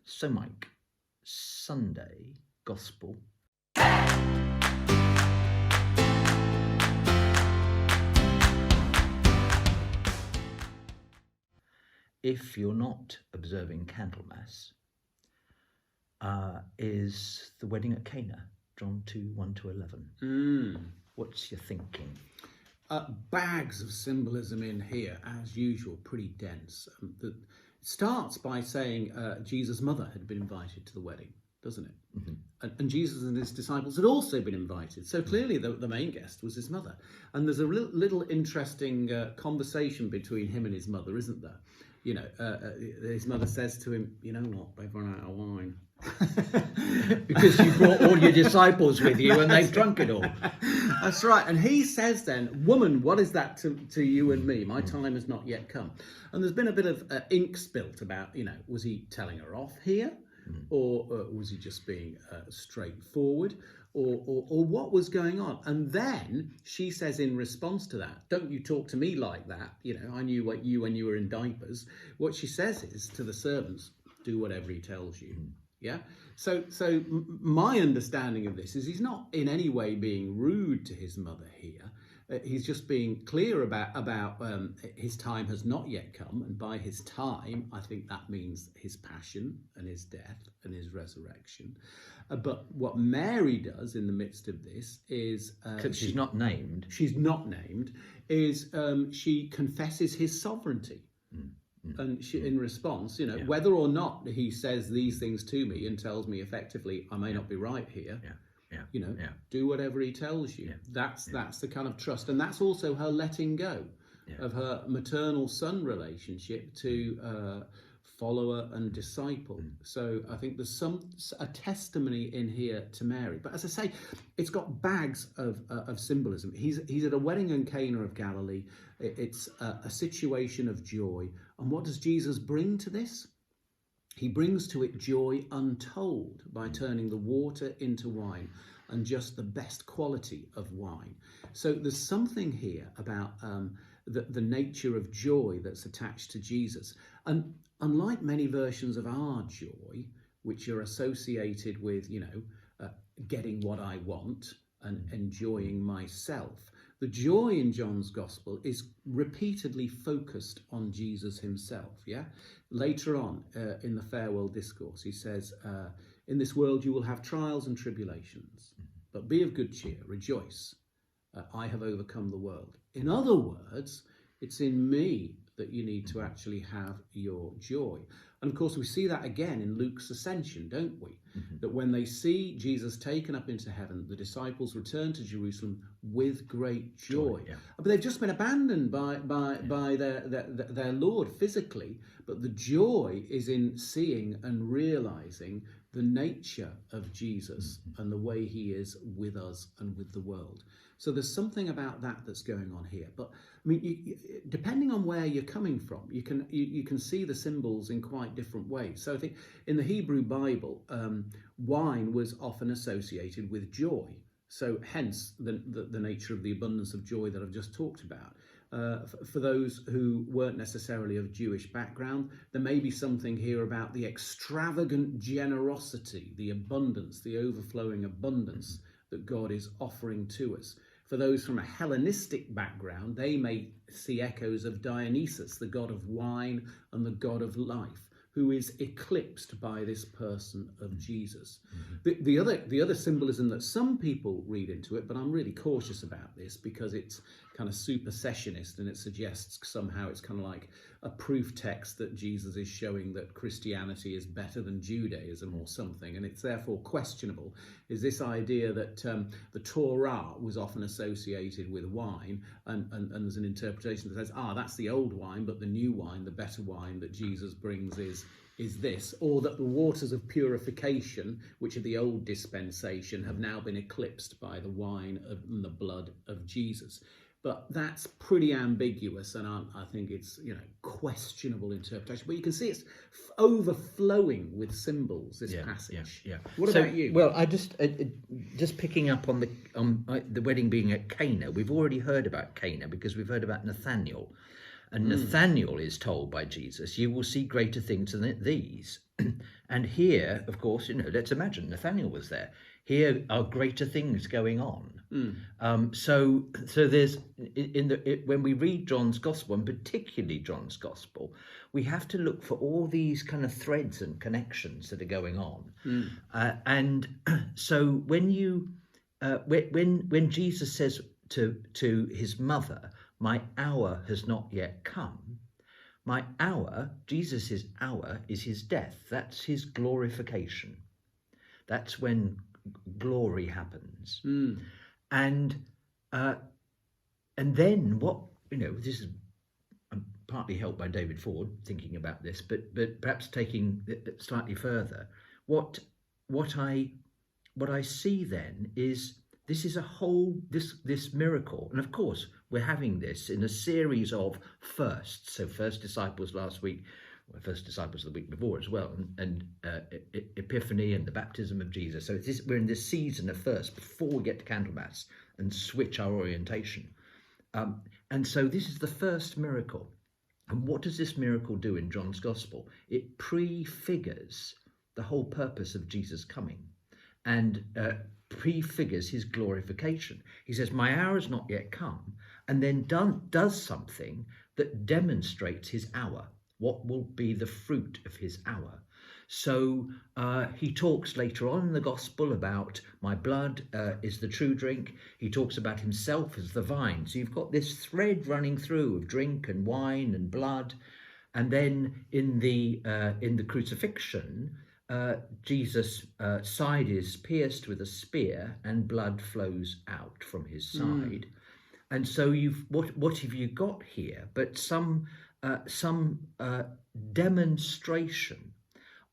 So, Mike, Sunday Gospel. If you're not observing Candlemas, is the wedding at Cana, John 2, 1-11. What's your thinking? Bags of symbolism in here, as usual, pretty dense. It starts by saying Jesus' mother had been invited to the wedding, doesn't it? Mm-hmm. And Jesus and his disciples had also been invited. So clearly the main guest was his mother. And there's a little interesting conversation between him and his mother, isn't there? You know, his mother says to him, you know what, they've run out of wine. Because you brought all your disciples with you and they've drunk it all. That's right. And he says then, woman, what is that to you and me? My time has not yet come. And there's been a bit of ink spilt about, you know, was he telling her off here? Or was he just being straightforward? Or what was going on? And then she says in response to that, don't you talk to me like that. You know, I knew what you when you were in diapers. What she says is to the servants, do whatever he tells you. Yeah. So my understanding of this is he's not in any way being rude to his mother here. He's just being clear about his time has not yet come, and by his time, I think that means his passion and his death and his resurrection. But what Mary does in the midst of this is she's not named. She's not named. Is she confesses his sovereignty. And she, in response, you know, whether or not he says these things to me and tells me effectively, I may not be right here. You know, do whatever he tells you. That's the kind of trust, and that's also her letting go of her maternal son relationship to follower and disciple. So I think there's a testimony in here to Mary. But as I say, it's got bags of symbolism. He's at a wedding in Cana of Galilee. It's a situation of joy. And what does Jesus bring to this? He brings to it joy untold by turning the water into wine, and just the best quality of wine. So there's something here about the nature of joy that's attached to Jesus. And unlike many versions of our joy, which are associated with, you know, getting what I want and enjoying myself, the joy in John's Gospel is repeatedly focused on Jesus himself, Later on in the farewell discourse, he says, in this world you will have trials and tribulations, but be of good cheer, rejoice. I have overcome the world. In other words, it's in me that you need to actually have your joy. And of course, we see that again in Luke's ascension, don't we? That when they see Jesus taken up into heaven, the disciples return to Jerusalem with great joy. But they've just been abandoned by their Lord physically. But the joy is in seeing and realizing the nature of Jesus and the way he is with us and with the world. So there's something about that that's going on here. But I mean, depending on where you're coming from, you can see the symbols in quite different ways. So I think in the Hebrew Bible, wine was often associated with joy. So hence the nature of the abundance of joy that I've just talked about. For those who weren't necessarily of Jewish background, there may be something here about the extravagant generosity, the abundance, the overflowing abundance that God is offering to us. For those from a Hellenistic background, they may see echoes of Dionysus, the god of wine and the god of life, who is eclipsed by this person of Jesus. The other symbolism that some people read into it, but I'm really cautious about this because it's kind of supersessionist and it suggests somehow it's kind of like a proof text that Jesus is showing that Christianity is better than Judaism or something, and it's therefore questionable, is this idea that the Torah was often associated with wine, and there's an interpretation that says, that's the old wine, but the new wine, the better wine that Jesus brings is this, or that the waters of purification, which are the old dispensation, have now been eclipsed by the wine and the blood of Jesus. But that's pretty ambiguous, and I think it's, you know, questionable interpretation. But you can see it's overflowing with symbols, this passage. What about you? Well, I just picking up on the wedding being at Cana. We've already heard about Cana because we've heard about Nathanael. And Nathanael is told by Jesus, you will see greater things than these. And here, of course, let's imagine Nathaniel was there. Here are greater things going on. So there's when we read John's Gospel, and particularly John's Gospel, we have to look for all these kind of threads and connections that are going on. And so when Jesus says to his mother, "My hour has not yet come," my hour, Jesus's hour, is his death. That's his glorification. That's when glory happens. And then what, this is, I'm partly helped by David Ford thinking about this, but perhaps taking it slightly further, what I see then is this is a whole, this miracle. And of course, we're having this in a series of firsts. So first disciples last week, first disciples the week before as well, and Epiphany and the baptism of Jesus. So we're in this season of first before we get to Candlemas and switch our orientation. And so this is the first miracle. And what does this miracle do in John's Gospel? It prefigures the whole purpose of Jesus coming, and prefigures his glorification. He says, "My hour has not yet come," and then does something that demonstrates his hour, what will be the fruit of his hour. So he talks later on in the Gospel about my blood is the true drink. He talks about himself as the vine. So you've got this thread running through of drink and wine and blood. And then in the crucifixion, Jesus' side is pierced with a spear and blood flows out from his side. And so what have you got here but some demonstration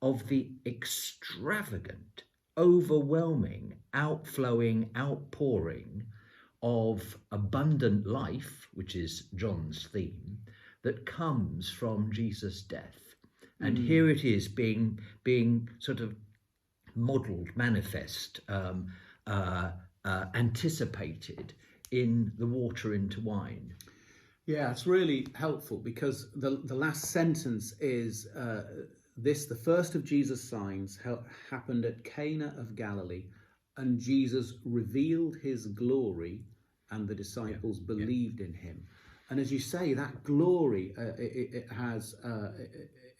of the extravagant, overwhelming, outpouring of abundant life, which is John's theme, that comes from Jesus' death. And here it is being sort of modelled, manifest, anticipated in the water into wine. Yeah, it's really helpful because the last sentence is the first of Jesus' signs happened at Cana of Galilee, and Jesus revealed his glory, and the disciples believed in him. And as you say, that glory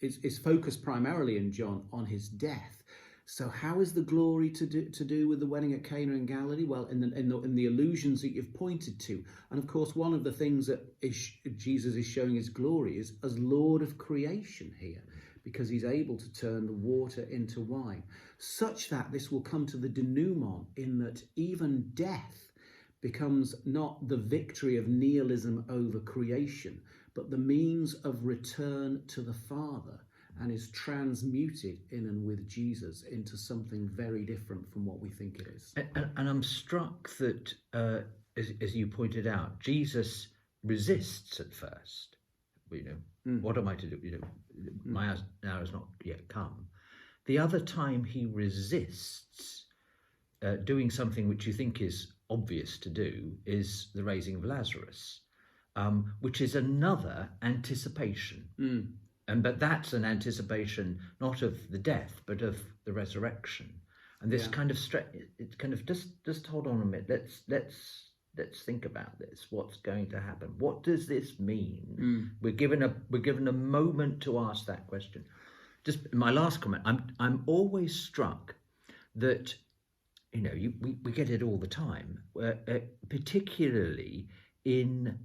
is focused primarily in John on his death. So how is the glory to do with the wedding at Cana in Galilee? Well, in the allusions that you've pointed to, and of course, one of the things that Jesus is showing his glory is as Lord of creation here, because he's able to turn the water into wine, such that this will come to the denouement, in that even death becomes not the victory of nihilism over creation, but the means of return to the Father, and is transmuted in and with Jesus into something very different from what we think it is. And I'm struck that, as you pointed out, Jesus resists at first. What am I to do? My hour has not yet come. The other time he resists doing something which you think is obvious to do is the raising of Lazarus, which is another anticipation. But that's an anticipation not of the death, but of the resurrection. And this kind of just hold on a minute. Let's think about this. What's going to happen? What does this mean? We're given a moment to ask that question. Just my last comment. I'm always struck that we get it all the time, particularly in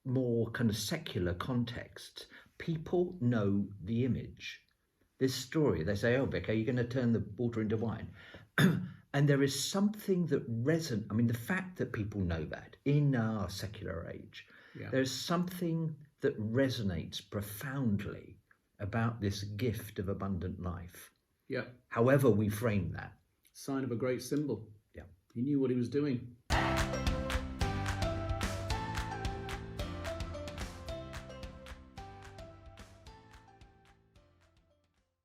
more kind of secular contexts. People know the image. This story, they say, "Oh, Vic, are you going to turn the water into wine?" And there is something that resonates. I mean, the fact that people know that in our secular age, there's something that resonates profoundly about this gift of abundant life. Yeah. However we frame that. Sign of a great symbol. Yeah. He knew what he was doing.